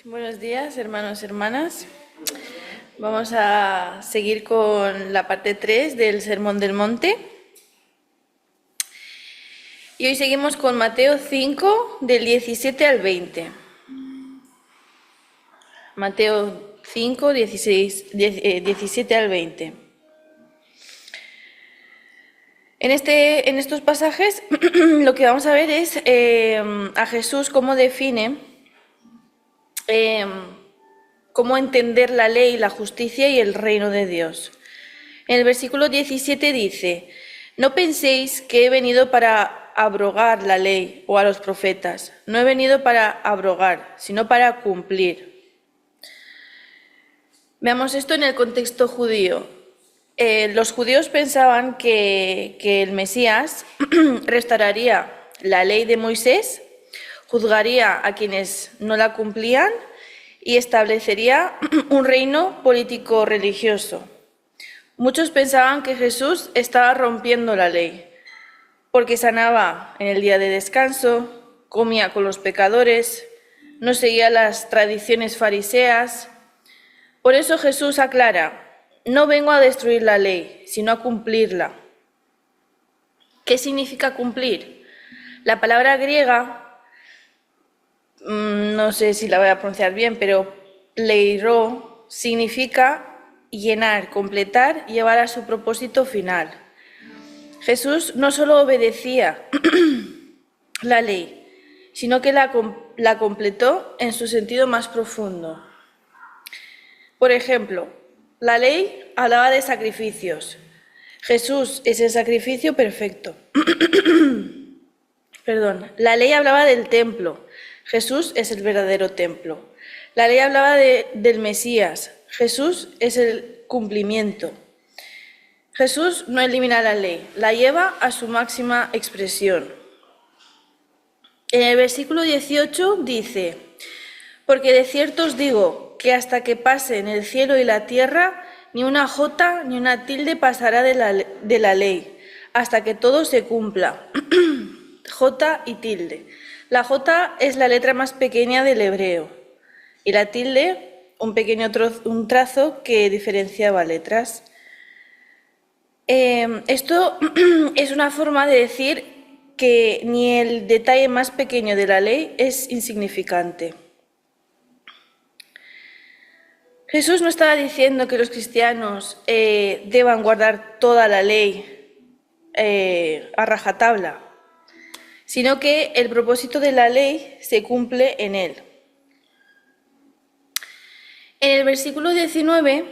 Buenos días, hermanos y hermanas. Vamos a seguir con la parte 3 del Sermón del Monte. Y hoy seguimos con Mateo 5, del 17 al 20. Mateo 5, 17 al 20. En estos pasajes lo que vamos a ver es a Jesús cómo define, cómo entender la ley, la justicia y el reino de Dios. En el versículo 17 dice: no penséis que he venido para abrogar la ley o a los profetas. No he venido para abrogar, sino para cumplir. Veamos esto en el contexto judío. Los judíos pensaban que el Mesías restauraría la ley de Moisés, juzgaría a quienes no la cumplían y establecería un reino político-religioso. Muchos pensaban que Jesús estaba rompiendo la ley, porque sanaba en el día de descanso, comía con los pecadores, no seguía las tradiciones fariseas. Por eso Jesús aclara: no vengo a destruir la ley, sino a cumplirla. ¿Qué significa cumplir? La palabra griega, no sé si la voy a pronunciar bien, pero pleiro significa llenar, completar, llevar a su propósito final. Jesús no solo obedecía la ley, sino que la completó en su sentido más profundo. Por ejemplo, la ley hablaba de sacrificios. Jesús es el sacrificio perfecto. La ley hablaba del templo. Jesús es el verdadero templo. La ley hablaba del Mesías. Jesús es el cumplimiento. Jesús no elimina la ley, la lleva a su máxima expresión. En el versículo 18 dice: porque de cierto os digo que hasta que pasen el cielo y la tierra, ni una jota ni una tilde pasará de la ley, hasta que todo se cumpla. Jota y tilde. La jota es la letra más pequeña del hebreo y la tilde un trazo que diferenciaba letras. Esto es una forma de decir que ni el detalle más pequeño de la ley es insignificante. Jesús no estaba diciendo que los cristianos deban guardar toda la ley a rajatabla, sino que el propósito de la ley se cumple en él. En el versículo 19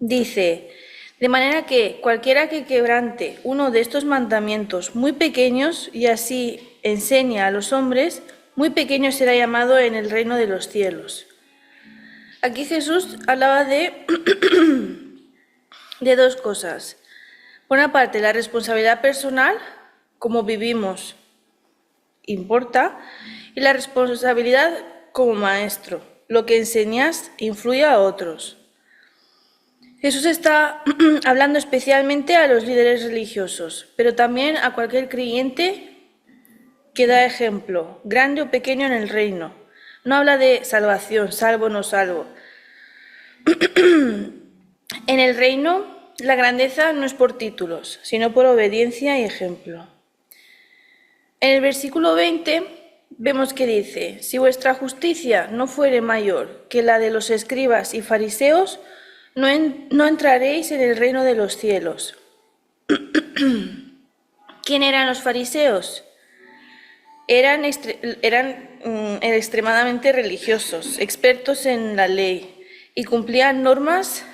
dice: de manera que cualquiera que quebrante uno de estos mandamientos muy pequeños y así enseña a los hombres, muy pequeño será llamado en el reino de los cielos. Aquí Jesús hablaba de dos cosas. Por una parte, la responsabilidad personal, cómo vivimos, importa, y la responsabilidad como maestro, lo que enseñas influye a otros. Jesús está hablando especialmente a los líderes religiosos, pero también a cualquier creyente que da ejemplo, grande o pequeño en el reino. No habla de salvación, salvo o no salvo. En el reino, la grandeza no es por títulos, sino por obediencia y ejemplo. En el versículo 20 vemos que dice: si vuestra justicia no fuere mayor que la de los escribas y fariseos, no entraréis en el reino de los cielos. ¿Quién eran los fariseos? Eran extremadamente religiosos, expertos en la ley, y cumplían normas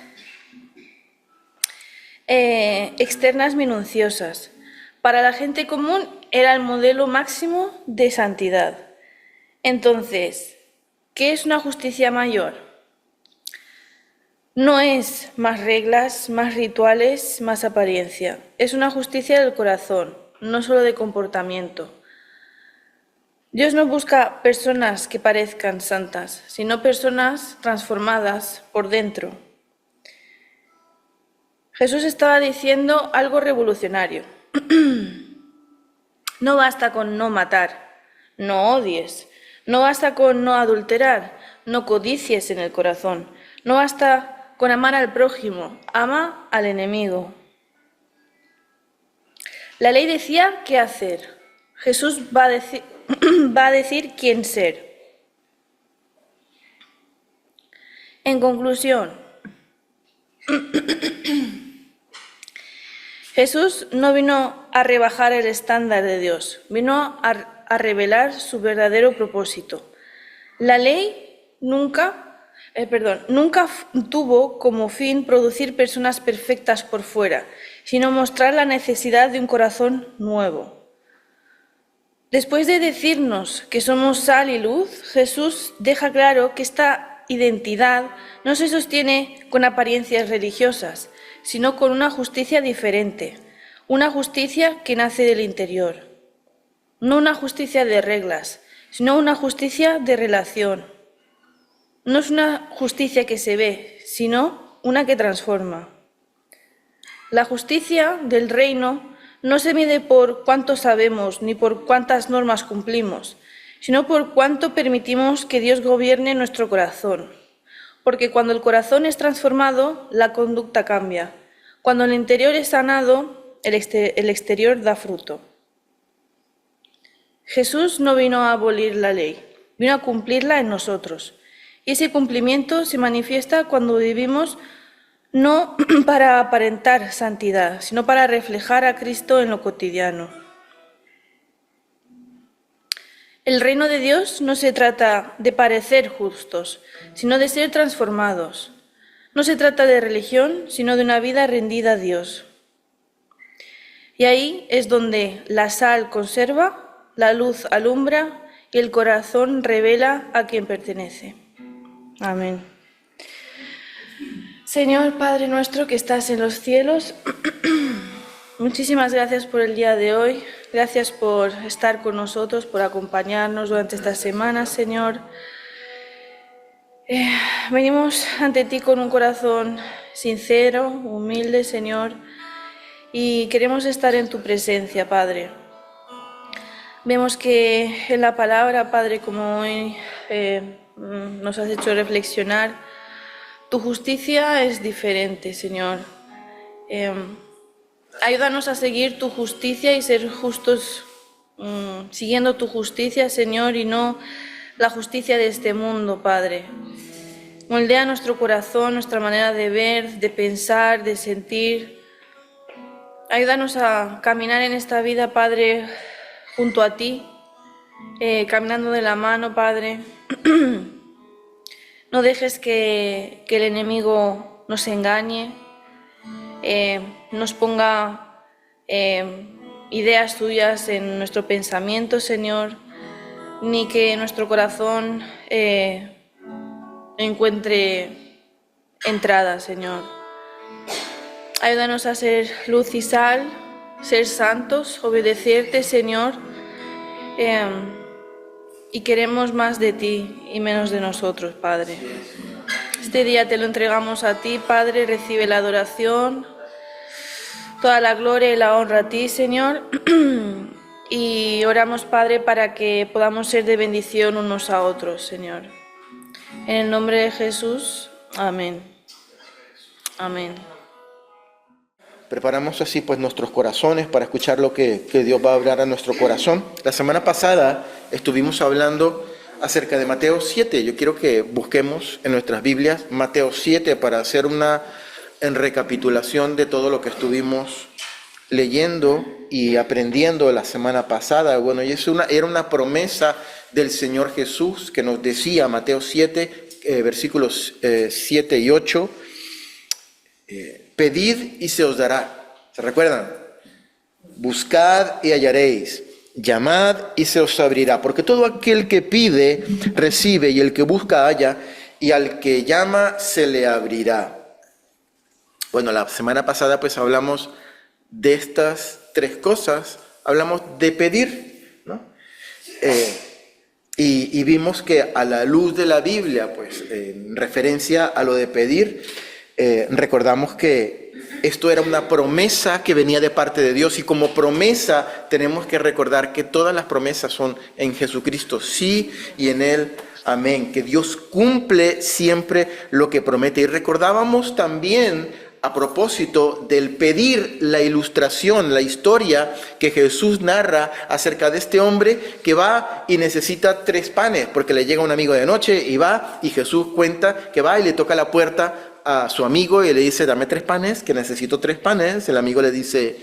externas minuciosas. Para la gente común era el modelo máximo de santidad. Entonces, ¿qué es una justicia mayor? No es más reglas, más rituales, más apariencia. Es una justicia del corazón, no solo de comportamiento. Dios no busca personas que parezcan santas, sino personas transformadas por dentro. Jesús estaba diciendo algo revolucionario. No basta con no matar, no odies, No basta con no adulterar, no codicies en el corazón. No basta con amar al prójimo, ama al enemigo. La ley decía qué hacer. Jesús va a decir quién ser. En conclusión, Jesús no vino a rebajar el estándar de Dios, vino a revelar su verdadero propósito. La ley nunca tuvo como fin producir personas perfectas por fuera, sino mostrar la necesidad de un corazón nuevo. Después de decirnos que somos sal y luz, Jesús deja claro que esta identidad no se sostiene con apariencias religiosas, sino con una justicia diferente, una justicia que nace del interior. No una justicia de reglas, sino una justicia de relación. No es una justicia que se ve, sino una que transforma. La justicia del reino no se mide por cuánto sabemos ni por cuántas normas cumplimos, sino por cuánto permitimos que Dios gobierne nuestro corazón. Porque cuando el corazón es transformado, la conducta cambia. Cuando el interior es sanado, el exterior da fruto. Jesús no vino a abolir la ley, vino a cumplirla en nosotros. Y ese cumplimiento se manifiesta cuando vivimos no para aparentar santidad, sino para reflejar a Cristo en lo cotidiano. El reino de Dios no se trata de parecer justos, sino de ser transformados. No se trata de religión, sino de una vida rendida a Dios. Y ahí es donde la sal conserva, la luz alumbra y el corazón revela a quien pertenece. Amén. Señor Padre nuestro que estás en los cielos, muchísimas gracias por el día de hoy. Gracias por estar con nosotros, por acompañarnos durante esta semana, Señor. Venimos ante ti con un corazón sincero, humilde, Señor, y queremos estar en tu presencia, Padre. Vemos que en la palabra, Padre, como hoy nos has hecho reflexionar, tu justicia es diferente, Señor. Ayúdanos a seguir tu justicia y ser justos siguiendo tu justicia, Señor, y no la justicia de este mundo, Padre. Moldea nuestro corazón, nuestra manera de ver, de pensar, de sentir. Ayúdanos a caminar en esta vida, Padre, junto a ti, caminando de la mano, Padre. No dejes que el enemigo nos engañe, nos ponga ideas tuyas en nuestro pensamiento, Señor, ni que nuestro corazón encuentre entrada, Señor. Ayúdanos a ser luz y sal, ser santos, obedecerte, Señor, y queremos más de ti y menos de nosotros, Padre. Este día te lo entregamos a ti, Padre, recibe la adoración, toda la gloria y la honra a ti, Señor, y oramos, Padre, para que podamos ser de bendición unos a otros, Señor. En el nombre de Jesús, amén. Amén. Preparamos así pues nuestros corazones para escuchar lo que Dios va a hablar a nuestro corazón. La semana pasada estuvimos hablando acerca de Mateo 7. Yo quiero que busquemos en nuestras Biblias Mateo 7 para hacer una recapitulación de todo lo que estuvimos leyendo y aprendiendo la semana pasada. Bueno, y era una promesa del Señor Jesús que nos decía, Mateo 7, versículos 7 y 8, pedid y se os dará. ¿Se recuerdan? Buscad y hallaréis. Llamad y se os abrirá. Porque todo aquel que pide, recibe, y el que busca, halla, y al que llama, se le abrirá. Bueno, la semana pasada pues hablamos de estas tres cosas. Hablamos de pedir, ¿no? Y vimos que a la luz de la Biblia, pues en referencia a lo de pedir, recordamos que Esto era una promesa que venía de parte de Dios y como promesa tenemos que recordar que todas las promesas son en Jesucristo, sí, y en Él, amén. Que Dios cumple siempre lo que promete. Y recordábamos también, a propósito del pedir, la ilustración, la historia que Jesús narra acerca de este hombre que va y necesita 3 panes, porque le llega un amigo de noche y va, y Jesús cuenta que va y le toca la puerta a su amigo y le dice, dame 3 panes, que necesito 3 panes. El amigo le dice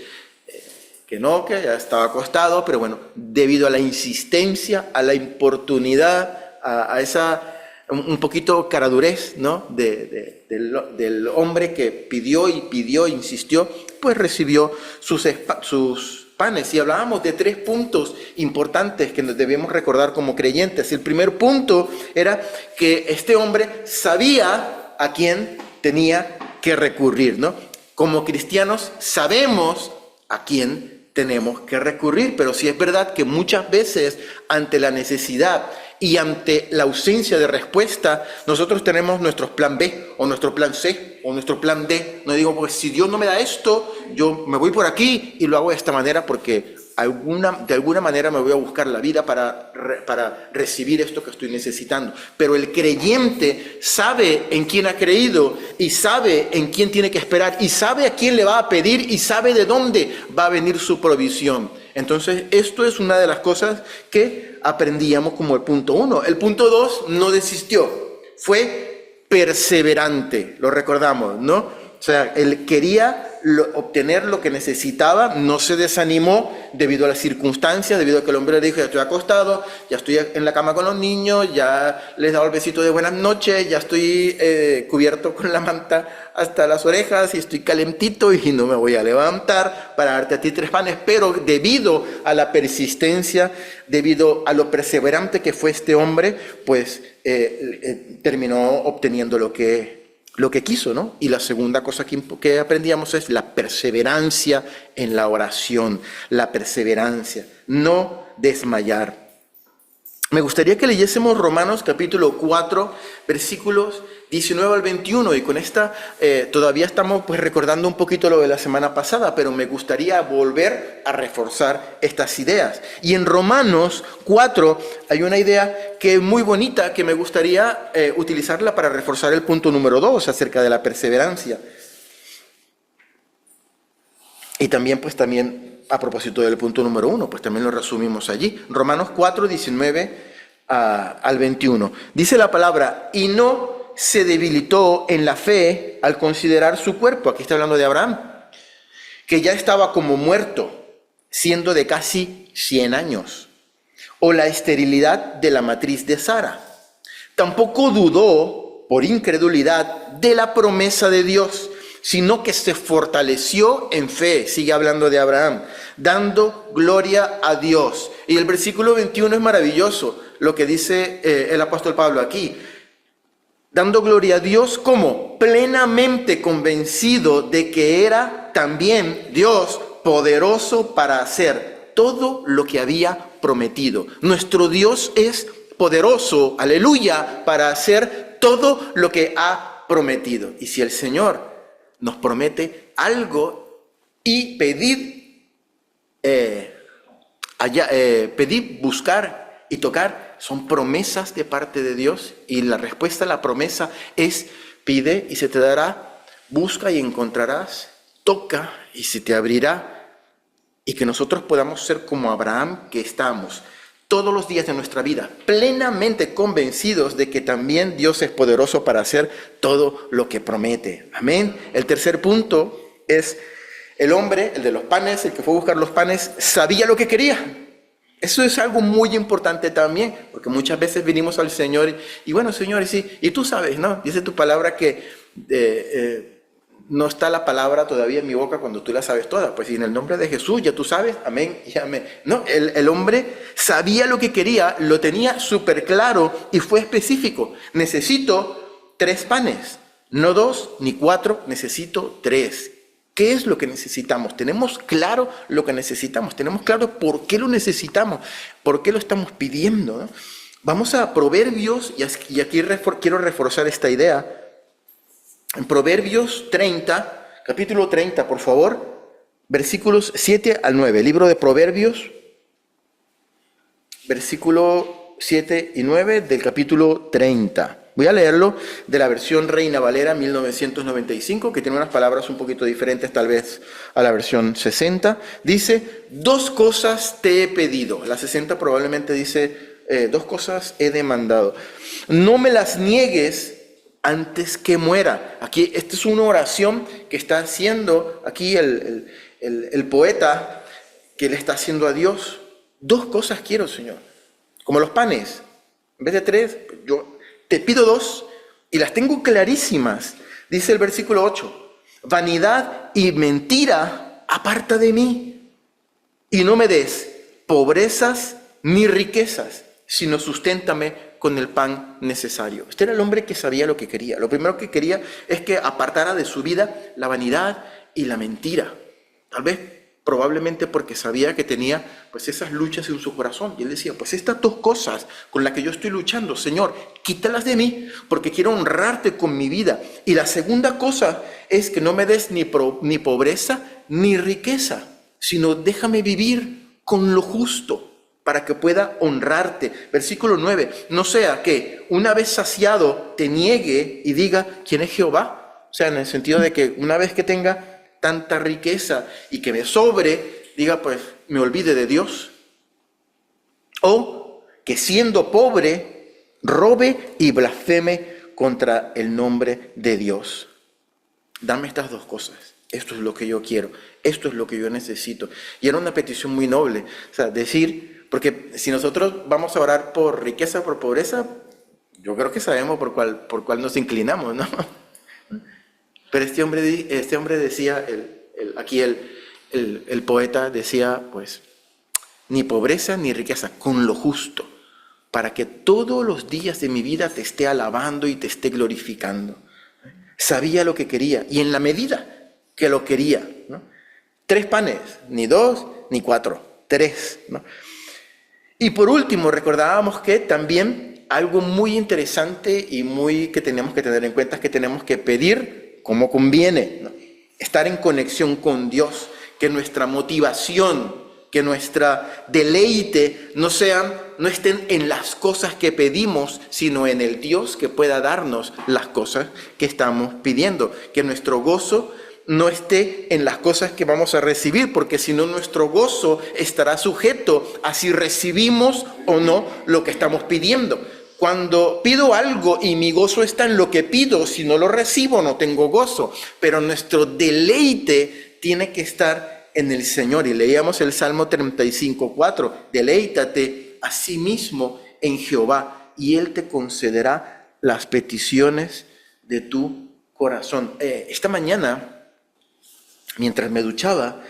que no, que ya estaba acostado, pero bueno, debido a la insistencia, a la importunidad, a esa un poquito caradurez, ¿no? del hombre que pidió, insistió, pues recibió sus panes. Y hablábamos de 3 puntos importantes que nos debemos recordar como creyentes. El primer punto era que este hombre sabía a quién tenía que recurrir, ¿no? Como cristianos sabemos a quién tenemos que recurrir, pero sí es verdad que muchas veces ante la necesidad y ante la ausencia de respuesta, nosotros tenemos nuestro plan B, o nuestro plan C, o nuestro plan D. No digo, pues si Dios no me da esto, yo me voy por aquí y lo hago de esta manera porque de alguna manera me voy a buscar la vida para recibir esto que estoy necesitando. Pero el creyente sabe en quién ha creído y sabe en quién tiene que esperar y sabe a quién le va a pedir y sabe de dónde va a venir su provisión. Entonces, esto es una de las cosas que aprendíamos como el punto 1. El punto 2 no desistió, fue perseverante, lo recordamos, ¿no? O sea, él quería obtener lo que necesitaba, no se desanimó debido a las circunstancias, debido a que el hombre le dijo, ya estoy acostado, ya estoy en la cama con los niños, ya les he dado el besito de buenas noches, ya estoy cubierto con la manta hasta las orejas y estoy calentito y no me voy a levantar para darte a ti 3 panes. Pero debido a la persistencia, debido a lo perseverante que fue este hombre, pues terminó obteniendo lo que quiso, ¿no? Y la segunda cosa que aprendíamos es la perseverancia en la oración, la perseverancia, no desmayar. Me gustaría que leyésemos Romanos capítulo 4, versículos 19 al 21, y con esta todavía estamos pues recordando un poquito lo de la semana pasada, pero me gustaría volver a reforzar estas ideas. Y en Romanos 4 hay una idea que es muy bonita, que me gustaría utilizarla para reforzar el punto número 2 acerca de la perseverancia. Y también a propósito del punto número 1, pues también lo resumimos allí. Romanos 4, 19 al 21. Dice la palabra, y no se debilitó en la fe al considerar su cuerpo. Aquí está hablando de Abraham, que ya estaba como muerto, siendo de casi 100 años, o la esterilidad de la matriz de Sara. Tampoco dudó por incredulidad de la promesa de Dios, sino que se fortaleció en fe, sigue hablando de Abraham, dando gloria a Dios. Y el versículo 21 es maravilloso, lo que dice el apóstol Pablo aquí. Dando gloria a Dios como plenamente convencido de que era también Dios poderoso para hacer todo lo que había prometido. Nuestro Dios es poderoso, aleluya, para hacer todo lo que ha prometido. Y si el Señor nos promete algo y pedir, buscar y tocar, son promesas de parte de Dios, y la respuesta a la promesa es: pide y se te dará, busca y encontrarás, toca y se te abrirá. Y que nosotros podamos ser como Abraham, que estamos todos los días de nuestra vida plenamente convencidos de que también Dios es poderoso para hacer todo lo que promete. Amén. El tercer punto es el hombre, el de los panes, el que fue a buscar los panes, sabía lo que quería. Eso es algo muy importante también, porque muchas veces venimos al Señor y bueno, Señor, sí, y tú sabes, ¿no? Dice tu palabra que no está la palabra todavía en mi boca cuando tú la sabes toda. Pues en el nombre de Jesús ya tú sabes, amén y amén. No, el hombre sabía lo que quería, lo tenía súper claro y fue específico. Necesito 3 panes, no 2 ni 4, necesito 3. ¿Qué es lo que necesitamos? Tenemos claro lo que necesitamos, tenemos claro por qué lo necesitamos, por qué lo estamos pidiendo, ¿no? Vamos a Proverbios, y aquí quiero reforzar esta idea. En Proverbios 30, capítulo 30, por favor, versículos 7 al 9. Libro de Proverbios, versículo 7 y 9 del capítulo 30. Voy a leerlo de la versión Reina Valera 1995, que tiene unas palabras un poquito diferentes tal vez a la versión 60. Dice, 2 cosas te he pedido. La 60 probablemente dice, 2 cosas he demandado. No me las niegues antes que muera. Aquí, esta es una oración que está haciendo aquí el poeta, que le está haciendo a Dios. 2 cosas quiero, Señor. Como los panes. En vez de 3, yo te pido 2 y las tengo clarísimas. Dice el versículo 8, vanidad y mentira aparta de mí, y no me des pobrezas ni riquezas, sino susténtame con el pan necesario. Este era el hombre que sabía lo que quería. Lo primero que quería es que apartara de su vida la vanidad y la mentira. Tal vez, probablemente porque sabía que tenía pues esas luchas en su corazón. Y él decía, pues estas 2 cosas con las que yo estoy luchando, Señor, quítalas de mí porque quiero honrarte con mi vida. Y la segunda cosa es que no me des ni pobreza ni riqueza, sino déjame vivir con lo justo para que pueda honrarte. Versículo 9, no sea que una vez saciado te niegue y diga, ¿quién es Jehová? O sea, en el sentido de que una vez que tenga tanta riqueza y que me sobre, diga, pues me olvide de Dios. O que siendo pobre, robe y blasfeme contra el nombre de Dios. Dame estas 2 cosas. Esto es lo que yo quiero. Esto es lo que yo necesito. Y era una petición muy noble. O sea, decir, porque si nosotros vamos a orar por riqueza, por pobreza, yo creo que sabemos por cuál nos inclinamos, ¿no? Pero este hombre decía, aquí el poeta decía, pues, ni pobreza ni riqueza, con lo justo, para que todos los días de mi vida te esté alabando y te esté glorificando. Sabía lo que quería, y en la medida que lo quería, ¿no? 3 panes, ni 2, ni 4, 3, ¿no? Y por último, recordábamos que también algo muy interesante y muy que tenemos que tener en cuenta es que tenemos que pedir como conviene, ¿no? Estar en conexión con Dios, que nuestra motivación, que nuestra deleite no estén en las cosas que pedimos, sino en el Dios que pueda darnos las cosas que estamos pidiendo, que nuestro gozo no esté en las cosas que vamos a recibir, porque si no nuestro gozo estará sujeto a si recibimos o no lo que estamos pidiendo. Cuando pido algo y mi gozo está en lo que pido, si no lo recibo no tengo gozo, pero nuestro deleite tiene que estar en el Señor. Y leíamos el Salmo 35:4, deleítate a sí mismo en Jehová y Él te concederá las peticiones de tu corazón. Esta mañana, mientras me duchaba,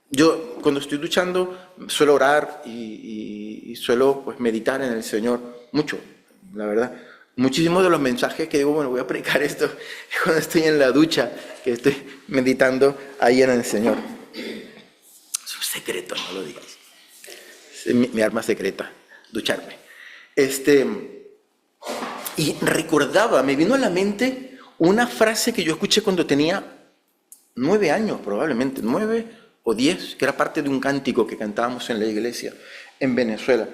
yo cuando estoy duchando suelo orar y suelo pues meditar en el Señor mucho, la verdad. Muchísimos de los mensajes que digo, bueno, voy a predicar esto cuando estoy en la ducha, que estoy meditando ahí en el Señor. Es un secreto, no lo digas. Es mi arma secreta, ducharme. Y recordaba, me vino a la mente una frase que yo escuché cuando tenía 9 años, probablemente, 9 o 10, que era parte de un cántico que cantábamos en la iglesia en Venezuela.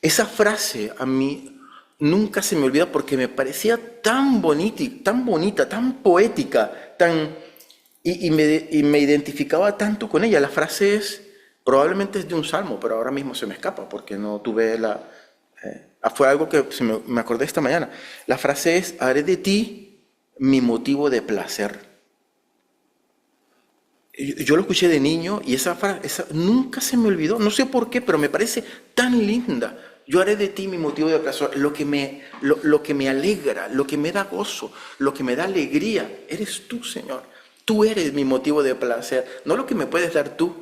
Esa frase a mí nunca se me olvida porque me parecía tan bonita, tan poética, y me identificaba tanto con ella. La frase probablemente es de un salmo, pero ahora mismo se me escapa porque no tuve fue algo que me acordé esta mañana. La frase es, haré de ti mi motivo de placer. Yo lo escuché de niño y esa nunca se me olvidó, no sé por qué, pero me parece tan linda. Yo haré de ti mi motivo de placer, lo que me alegra, lo que me da gozo, lo que me da alegría, eres tú, Señor. Tú eres mi motivo de placer, no lo que me puedes dar tú,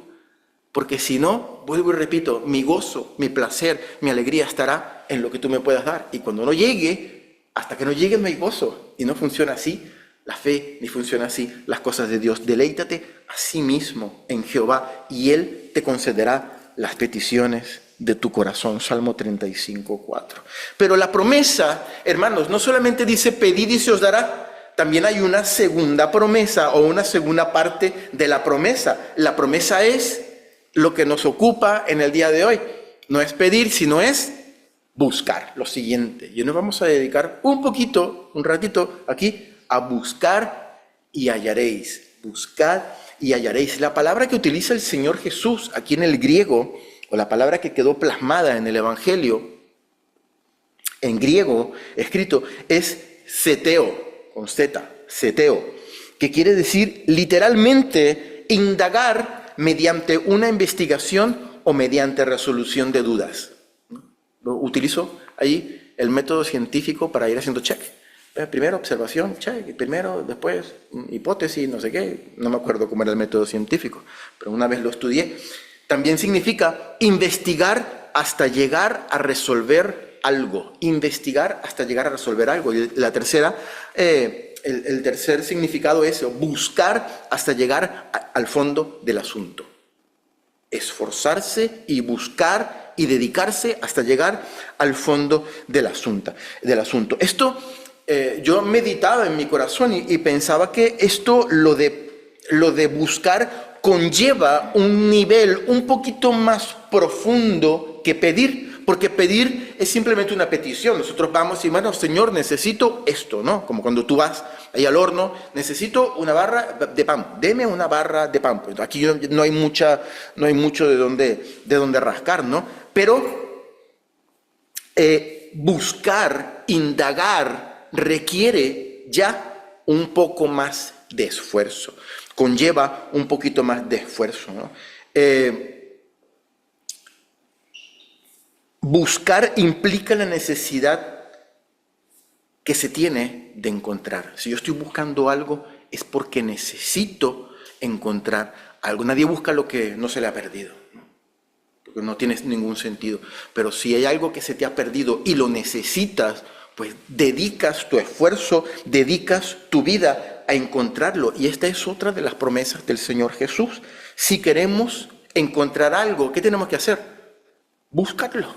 porque si no, vuelvo y repito, mi gozo, mi placer, mi alegría estará en lo que tú me puedas dar. Y cuando no llegue, hasta que no llegue no hay gozo, y no funciona así la fe, ni funciona así las cosas de Dios. Deleítate a sí mismo en Jehová y Él te concederá las peticiones de tu corazón. Salmo 35:4. Pero la promesa, hermanos, no solamente dice pedid y se os dará, también hay una segunda promesa o una segunda parte de la promesa. La promesa es lo que nos ocupa en el día de hoy. No es pedir, sino es buscar. Lo siguiente. Y nos vamos a dedicar un ratito aquí a buscar y hallaréis. Buscad y hallaréis. La palabra que utiliza el Señor Jesús aquí en el griego, o la palabra que quedó plasmada en el Evangelio, en griego escrito, es seteo, con Z, seteo, que quiere decir literalmente indagar mediante una investigación o mediante resolución de dudas. Lo utilizo ahí el método científico para ir haciendo check. Primero observación, check, primero, después hipótesis, no sé qué, no me acuerdo cómo era el método científico, pero una vez lo estudié. También significa investigar hasta llegar a resolver algo, investigar hasta llegar a resolver algo. Y la tercera, el tercer significado es buscar hasta llegar al fondo del asunto. Esforzarse y buscar y dedicarse hasta llegar al fondo del asunto. Esto yo meditaba en mi corazón y pensaba que esto, lo de buscar, conlleva un nivel un poquito más profundo que pedir, porque pedir es simplemente una petición. Nosotros vamos y, bueno, Señor, necesito esto, ¿no? Como cuando tú vas ahí al horno, necesito una barra de pan, deme una barra de pan. Pues aquí no hay mucho de dónde rascar, ¿no? Pero buscar, indagar, requiere ya un poco más de esfuerzo, conlleva un poquito más de esfuerzo, ¿no? Buscar implica la necesidad que se tiene de encontrar. Si yo estoy buscando algo, es porque necesito encontrar algo. Nadie busca lo que no se le ha perdido, ¿no? Porque no tiene ningún sentido. Pero si hay algo que se te ha perdido y lo necesitas, pues dedicas tu esfuerzo, dedicas tu vida a encontrarlo. Y esta es otra de las promesas del Señor Jesús. Si queremos encontrar algo, ¿qué tenemos que hacer? Buscarlo,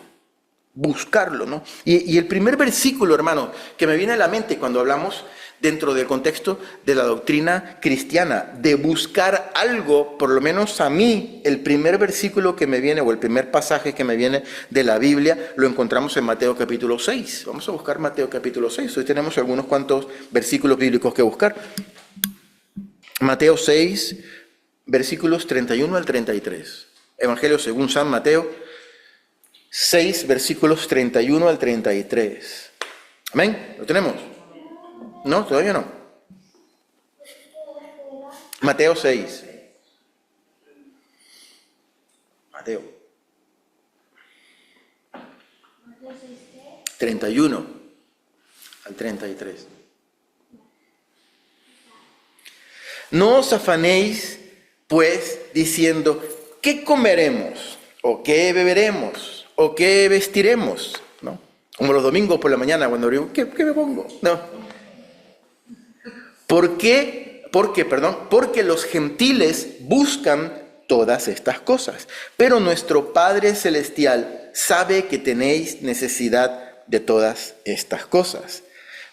¿no? Y el primer versículo, hermano, que me viene a la mente cuando hablamos dentro del contexto de la doctrina cristiana, de buscar algo, por lo menos a mí, el primer versículo que me viene, o el primer pasaje que me viene de la Biblia, lo encontramos en Mateo capítulo 6. Vamos a buscar Mateo capítulo 6. Hoy tenemos algunos cuantos versículos bíblicos que buscar. Mateo 6, versículos 31 al 33. Evangelio según San Mateo 6, versículos 31 al 33. ¿Amén? ¿Lo tenemos? No, todavía no. Mateo 6. Mateo. 31 al 33. No os afanéis, pues, diciendo, ¿qué comeremos? ¿O qué beberemos? ¿O qué vestiremos? ¿No? Como los domingos por la mañana cuando abrimos, ¿qué me pongo? No. ¿Por qué? Porque los gentiles buscan todas estas cosas. Pero nuestro Padre Celestial sabe que tenéis necesidad de todas estas cosas.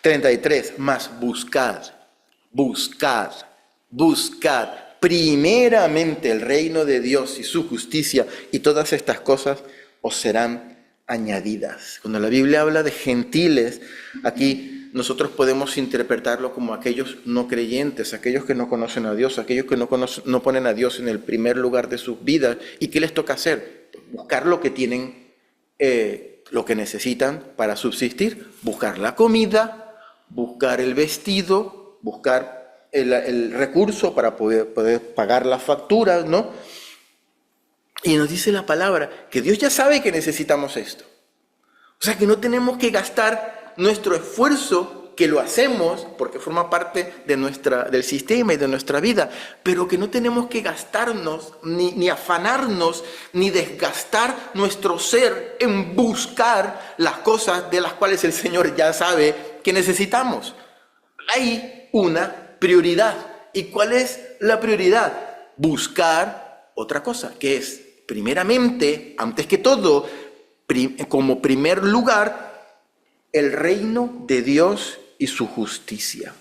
33. Mas buscad primeramente el reino de Dios y su justicia, y todas estas cosas os serán añadidas. Cuando la Biblia habla de gentiles, aquí nosotros podemos interpretarlo como aquellos no creyentes, aquellos que no conocen a Dios, aquellos que no ponen a Dios en el primer lugar de sus vidas. ¿Y qué les toca hacer? Buscar lo que tienen, lo que necesitan para subsistir, buscar la comida, buscar el vestido, buscar el recurso para poder pagar las facturas, ¿no? Y nos dice la palabra que Dios ya sabe que necesitamos esto. O sea que no tenemos que gastar nuestro esfuerzo, que lo hacemos porque forma parte de del sistema y de nuestra vida, pero que no tenemos que gastarnos, ni afanarnos, ni desgastar nuestro ser en buscar las cosas de las cuales el Señor ya sabe que necesitamos. Hay una prioridad. ¿Y cuál es la prioridad? Buscar otra cosa, que es, primeramente, antes que todo, como primer lugar, el reino de Dios y su justicia.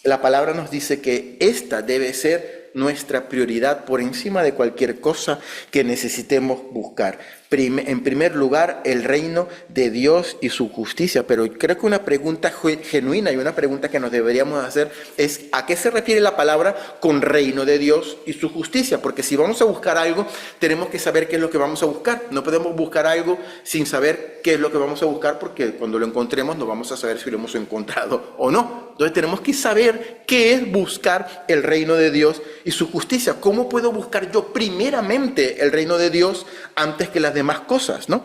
la palabra nos dice que esta debe ser nuestra prioridad por encima de cualquier cosa que necesitemos buscar. En primer lugar, el reino de Dios y su justicia. Pero creo que una pregunta genuina y una pregunta que nos deberíamos hacer es: ¿a qué se refiere la palabra con reino de Dios y su justicia? Porque si vamos a buscar algo, tenemos que saber qué es lo que vamos a buscar. No podemos buscar algo sin saber qué es lo que vamos a buscar, porque cuando lo encontremos no vamos a saber si lo hemos encontrado o no. Entonces tenemos que saber qué es buscar el reino de Dios y su justicia. ¿Cómo puedo buscar yo primeramente el reino de Dios antes que las demás cosas, ¿no?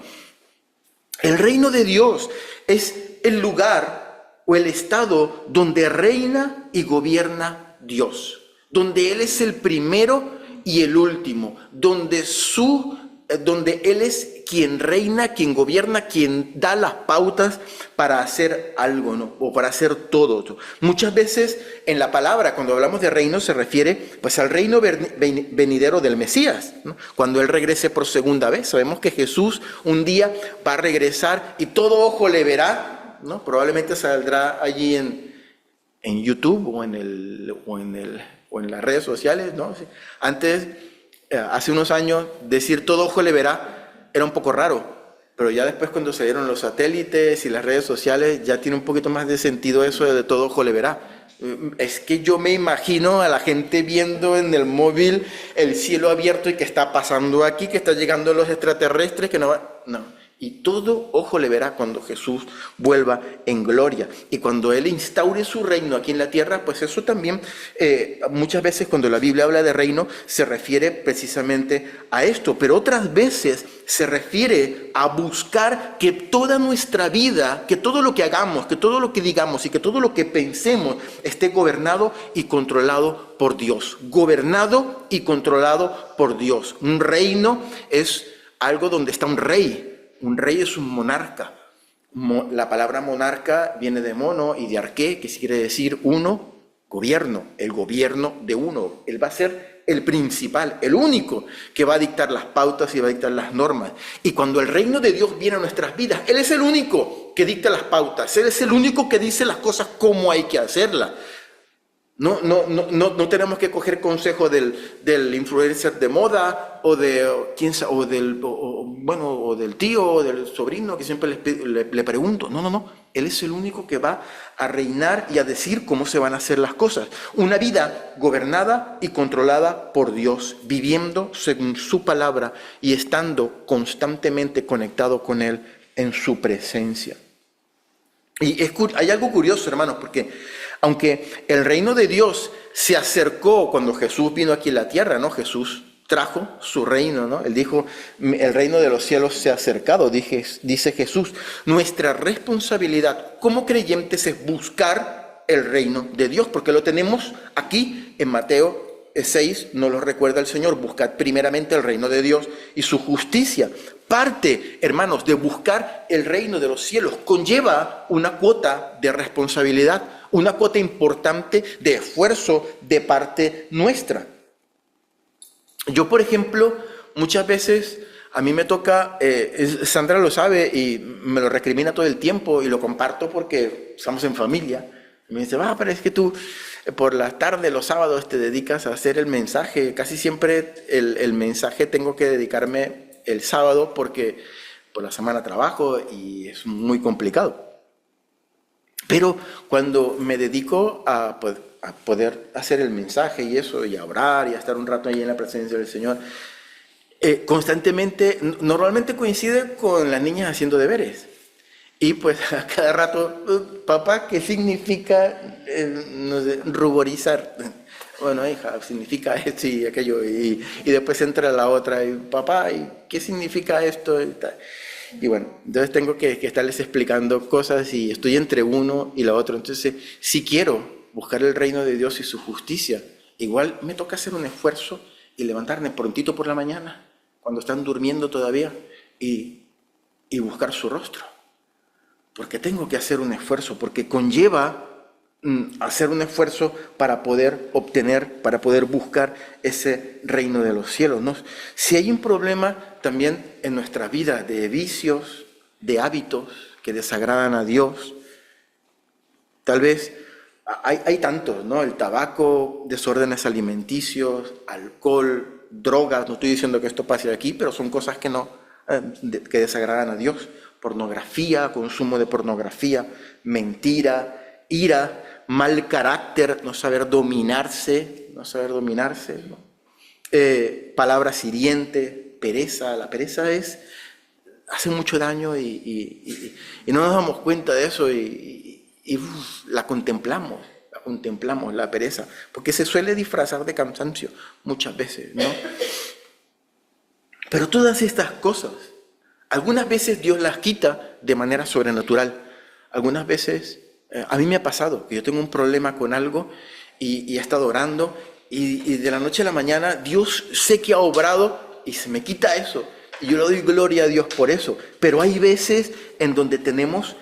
El reino de Dios es el lugar o el estado donde reina y gobierna Dios, donde Él es el primero y el último, donde Él es quien reina, quien gobierna, quien da las pautas para hacer algo, ¿no? O para hacer todo. Muchas veces en la palabra, cuando hablamos de reino, se refiere pues al reino venidero del Mesías, ¿no? Cuando Él regrese por segunda vez. Sabemos que Jesús un día va a regresar y todo ojo le verá, ¿no? Probablemente saldrá allí en YouTube o en las redes sociales, ¿no? Antes, hace unos años, decir todo ojo le verá era un poco raro, pero ya después, cuando se dieron los satélites y las redes sociales, ya tiene un poquito más de sentido eso de todo ojo le verá. Es que yo me imagino a la gente viendo en el móvil el cielo abierto y que está pasando aquí, que están llegando los extraterrestres, que no va... No. Y todo ojo le verá cuando Jesús vuelva en gloria. Y cuando Él instaure su reino aquí en la tierra, pues eso también, muchas veces cuando la Biblia habla de reino, se refiere precisamente a esto. Pero otras veces se refiere a buscar que toda nuestra vida, que todo lo que hagamos, que todo lo que digamos y que todo lo que pensemos esté gobernado y controlado por Dios. Gobernado y controlado por Dios. Un reino es algo donde está un rey. Un rey es un monarca. La palabra monarca viene de mono y de arqué, que quiere decir uno, gobierno, el gobierno de uno. Él va a ser el principal, el único que va a dictar las pautas y va a dictar las normas. Y cuando el reino de Dios viene a nuestras vidas, Él es el único que dicta las pautas. Él es el único que dice las cosas como hay que hacerlas. No tenemos que coger consejo del influencer de moda o del tío o del sobrino que siempre le pregunto. No. Él es el único que va a reinar y a decir cómo se van a hacer las cosas. Una vida gobernada y controlada por Dios, viviendo según su palabra y estando constantemente conectado con Él en su presencia. Y hay algo curioso, hermanos, porque aunque el reino de Dios se acercó cuando Jesús vino aquí a la tierra, ¿no? Jesús trajo su reino, ¿no? Él dijo, el reino de los cielos se ha acercado, dice Jesús. Nuestra responsabilidad como creyentes es buscar el reino de Dios, porque lo tenemos aquí en Mateo 6, nos lo recuerda el Señor: buscad primeramente el reino de Dios y su justicia. Parte, hermanos, de buscar el reino de los cielos conlleva una cuota de responsabilidad, una cuota importante de esfuerzo de parte nuestra. Yo, por ejemplo, muchas veces a mí me toca, Sandra lo sabe y me lo recrimina todo el tiempo, y lo comparto porque estamos en familia. Y me dice, pero es que tú por la tarde, los sábados, te dedicas a hacer el mensaje. Casi siempre el mensaje tengo que dedicarme el sábado porque por la semana trabajo y es muy complicado. Pero cuando me dedico a poder hacer el mensaje y eso, y a orar y a estar un rato ahí en la presencia del Señor, constantemente, normalmente coincide con las niñas haciendo deberes. Y pues a cada rato, papá, ¿qué significa, ruborizar? Bueno, hija, significa esto y aquello. Y después entra la otra, y papá, ¿y qué significa esto? Y bueno, entonces tengo que estarles explicando cosas, y estoy entre uno y la otra. Entonces, si quiero buscar el reino de Dios y su justicia, igual me toca hacer un esfuerzo y levantarme prontito por la mañana, cuando están durmiendo todavía, y buscar su rostro. Porque tengo que hacer un esfuerzo, porque conlleva hacer un esfuerzo para poder obtener, para poder buscar ese reino de los cielos, ¿no? Si hay un problema también en nuestra vida de vicios, de hábitos que desagradan a Dios, tal vez Hay tantos, ¿no? El tabaco, desórdenes alimenticios, alcohol, drogas. No estoy diciendo que esto pase aquí, pero son cosas que no, que desagradan a Dios. Pornografía, consumo de pornografía, mentira, ira, mal carácter, no saber dominarse, ¿no? Palabras hirientes, pereza. La pereza hace mucho daño y no nos damos cuenta de eso la contemplamos la pereza, porque se suele disfrazar de cansancio muchas veces, ¿no? Pero todas estas cosas, algunas veces Dios las quita de manera sobrenatural, algunas veces, a mí me ha pasado que yo tengo un problema con algo y he estado orando y de la noche a la mañana Dios sé que ha obrado y se me quita eso. Y yo le doy gloria a Dios por eso. Pero hay veces en donde tenemos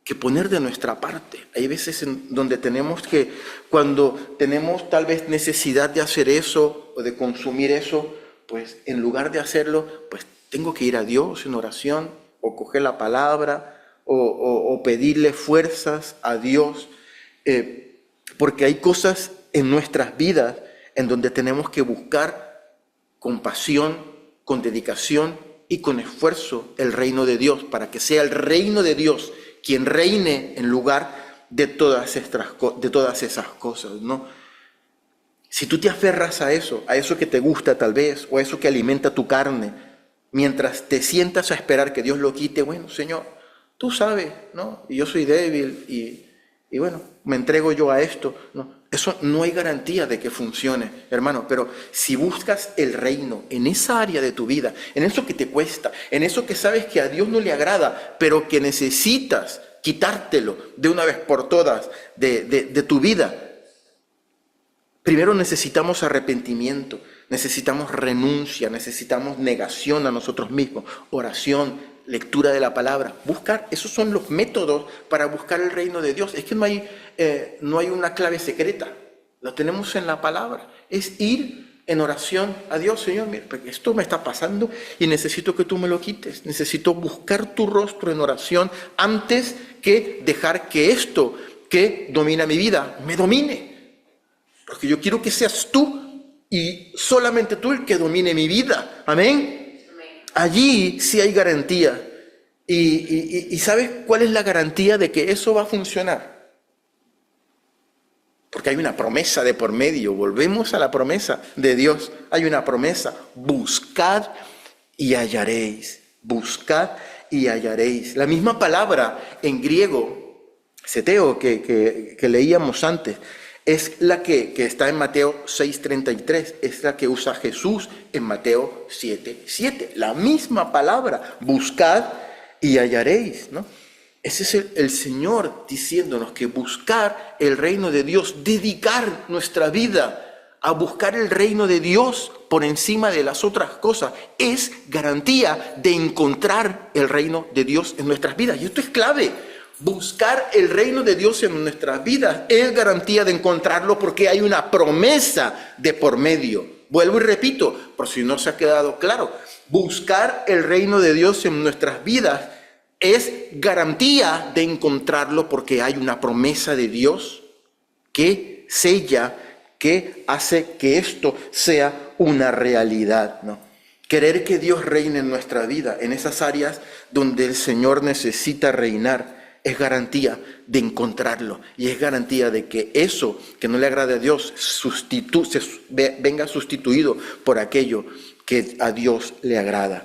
que poner de nuestra parte. Hay veces en donde tenemos que, cuando tenemos tal vez necesidad de hacer eso o de consumir eso, pues en lugar de hacerlo, pues tengo que ir a Dios en oración o coger la palabra o pedirle fuerzas a Dios, porque hay cosas en nuestras vidas en donde tenemos que buscar con pasión, con dedicación y con esfuerzo el reino de Dios, para que sea el reino de Dios quien reine en lugar de todas esas cosas, ¿no? Si tú te aferras a eso que te gusta tal vez, o a eso que alimenta tu carne, mientras te sientas a esperar que Dios lo quite, bueno, Señor, tú sabes, ¿no? Y yo soy débil y bueno, me entrego yo a esto, ¿no? Eso no hay garantía de que funcione, hermano, pero si buscas el reino en esa área de tu vida, en eso que te cuesta, en eso que sabes que a Dios no le agrada, pero que necesitas quitártelo de una vez por todas de tu vida, primero necesitamos arrepentimiento, necesitamos renuncia, necesitamos negación a nosotros mismos, oración, lectura de la palabra, buscar, esos son los métodos para buscar el reino de Dios. Es que no hay una clave secreta, lo tenemos en la palabra, es ir en oración a Dios. Señor, mira, esto me está pasando y necesito que tú me lo quites, necesito buscar tu rostro en oración antes que dejar que esto que domina mi vida me domine, porque yo quiero que seas tú y solamente tú el que domine mi vida, amén. Allí sí hay garantía. ¿Y sabes cuál es la garantía de que eso va a funcionar? Porque hay una promesa de por medio. Volvemos a la promesa de Dios. Hay una promesa. Buscad y hallaréis. Buscad y hallaréis. La misma palabra en griego, seteo, que leíamos antes, es la que está en Mateo 6:33, es la que usa Jesús en Mateo 7:7. La misma palabra, buscad y hallaréis, ¿no? Ese es el Señor diciéndonos que buscar el reino de Dios, dedicar nuestra vida a buscar el reino de Dios por encima de las otras cosas, es garantía de encontrar el reino de Dios en nuestras vidas. Y esto es clave. Buscar el reino de Dios en nuestras vidas es garantía de encontrarlo, porque hay una promesa de por medio. Vuelvo y repito, por si no se ha quedado claro, buscar el reino de Dios en nuestras vidas es garantía de encontrarlo, porque hay una promesa de Dios que sella, que hace que esto sea una realidad, ¿no? Querer que Dios reine en nuestra vida, en esas áreas donde el Señor necesita reinar, es garantía de encontrarlo, y es garantía de que eso que no le agrade a Dios venga sustituido por aquello que a Dios le agrada,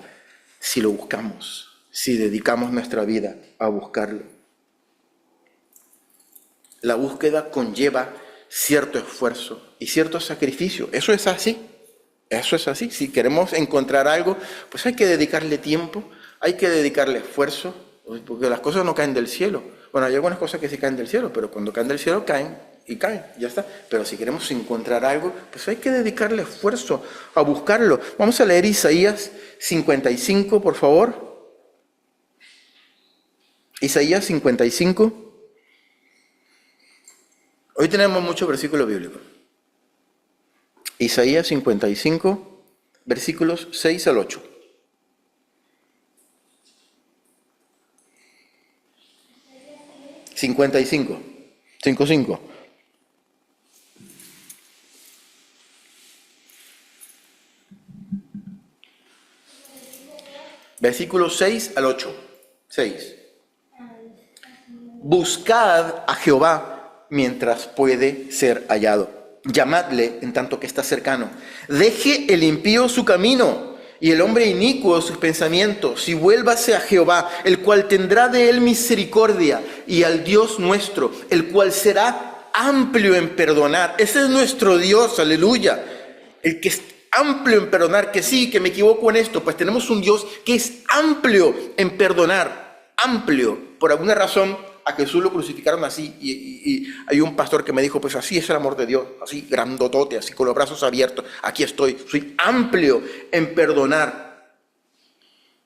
si lo buscamos, si dedicamos nuestra vida a buscarlo. La búsqueda conlleva cierto esfuerzo y cierto sacrificio. Eso es así. Si queremos encontrar algo, pues hay que dedicarle tiempo, hay que dedicarle esfuerzo, porque las cosas no caen del cielo. Bueno, hay algunas cosas que sí caen del cielo, pero cuando caen del cielo caen, ya está. Pero si queremos encontrar algo, pues hay que dedicarle esfuerzo a buscarlo. Vamos a leer Isaías 55, por favor. Isaías 55. Hoy tenemos muchos versículos bíblicos. Isaías 55, versículos 6 al 8. $55. Versículos 6 al 8. 6. Buscad a Jehová mientras puede ser hallado. Llamadle en tanto que está cercano. Deje el impío su camino y el hombre inicuo sus pensamientos, y vuélvase a Jehová, el cual tendrá de él misericordia, y al Dios nuestro, el cual será amplio en perdonar. Ese es nuestro Dios, aleluya. El que es amplio en perdonar, que sí, que me equivoco en esto, pues tenemos un Dios que es amplio en perdonar, amplio. Por alguna razón a Jesús lo crucificaron así, y hay un pastor que me dijo, pues así es el amor de Dios, así grandotote, así con los brazos abiertos, aquí estoy, soy amplio en perdonar,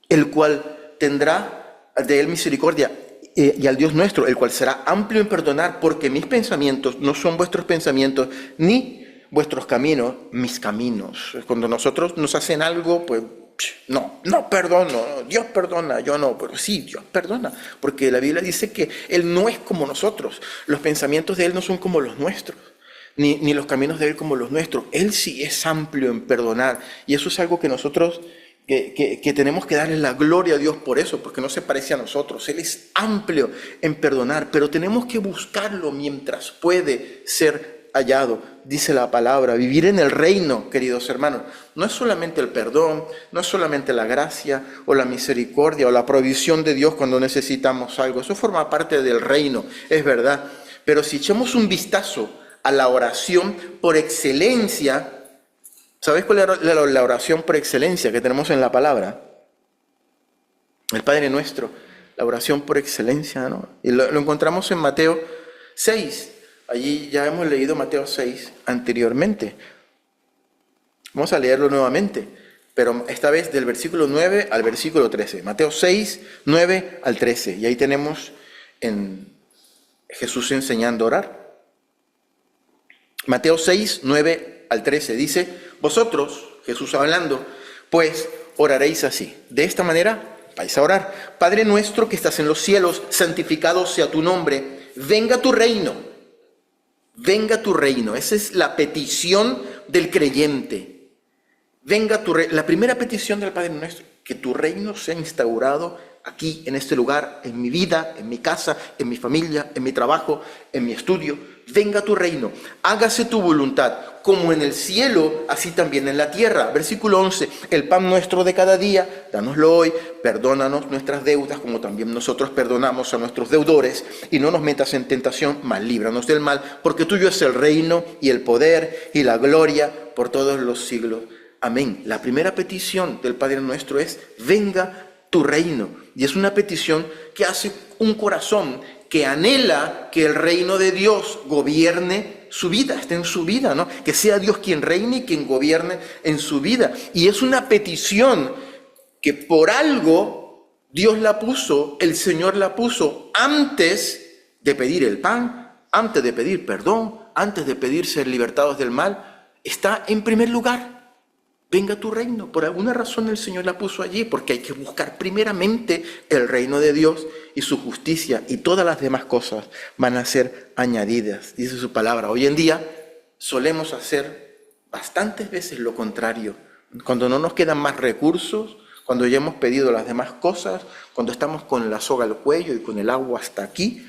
el cual tendrá de él misericordia, y al Dios nuestro, el cual será amplio en perdonar, porque mis pensamientos no son vuestros pensamientos, ni vuestros caminos, mis caminos. Cuando nosotros nos hacen algo, pues no perdono, Dios perdona, yo no, pero sí, Dios perdona, porque la Biblia dice que Él no es como nosotros, los pensamientos de Él no son como los nuestros, ni los caminos de Él como los nuestros. Él sí es amplio en perdonar, y eso es algo que nosotros que tenemos que darle la gloria a Dios por eso, porque no se parece a nosotros. Él es amplio en perdonar, pero tenemos que buscarlo mientras puede ser hallado. Dice la palabra, vivir en el reino, queridos hermanos, no es solamente el perdón, no es solamente la gracia o la misericordia o la provisión de Dios cuando necesitamos algo. Eso forma parte del reino, es verdad. Pero si echamos un vistazo a la oración por excelencia, ¿sabes cuál es la oración por excelencia que tenemos en la palabra? El Padre Nuestro, la oración por excelencia, ¿no? Y lo encontramos en Mateo 6. Allí ya hemos leído Mateo 6 anteriormente. Vamos a leerlo nuevamente, pero esta vez del versículo 9 al versículo 13. Mateo 6, 9 al 13. Y ahí tenemos en Jesús enseñando a orar. Mateo 6, 9 al 13 dice, vosotros, Jesús hablando, pues oraréis así. De esta manera vais a orar. Padre nuestro que estás en los cielos, santificado sea tu nombre. Venga tu reino. Venga tu reino. Esa es la petición del creyente. Venga tu reino. La primera petición del Padre Nuestro, que tu reino sea instaurado aquí, en este lugar, en mi vida, en mi casa, en mi familia, en mi trabajo, en mi estudio. Venga tu reino. Hágase tu voluntad, como en el cielo, así también en la tierra. Versículo 11. El pan nuestro de cada día, dánoslo hoy. Perdónanos nuestras deudas, como también nosotros perdonamos a nuestros deudores. Y no nos metas en tentación, mas líbranos del mal. Porque tuyo es el reino, y el poder, y la gloria, por todos los siglos. Amén. La primera petición del Padre Nuestro es, venga tu reino. Y es una petición que hace un corazón que anhela que el reino de Dios gobierne su vida, esté en su vida, ¿no? Que sea Dios quien reine y quien gobierne en su vida. Y es una petición que por algo Dios la puso, el Señor la puso antes de pedir el pan, antes de pedir perdón, antes de pedir ser libertados del mal. Está en primer lugar. Venga tu reino. Por alguna razón el Señor la puso allí, porque hay que buscar primeramente el reino de Dios y su justicia, y todas las demás cosas van a ser añadidas, dice su palabra. Hoy en día solemos hacer bastantes veces lo contrario. Cuando no nos quedan más recursos, cuando ya hemos pedido las demás cosas, cuando estamos con la soga al cuello y con el agua hasta aquí,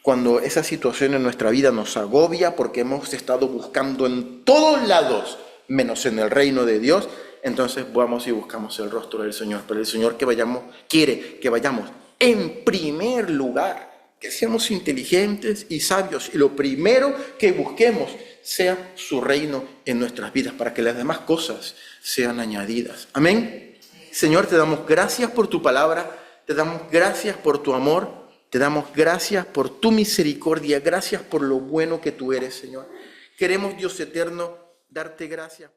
cuando esa situación en nuestra vida nos agobia porque hemos estado buscando en todos lados, menos en el reino de Dios, entonces vamos y buscamos el rostro del Señor. Pero el Señor quiere que vayamos en primer lugar, que seamos inteligentes y sabios, y lo primero que busquemos sea su reino en nuestras vidas, para que las demás cosas sean añadidas. Amén. Señor, te damos gracias por tu palabra, te damos gracias por tu amor, te damos gracias por tu misericordia, gracias por lo bueno que tú eres, Señor. Queremos, Dios eterno, darte gracias.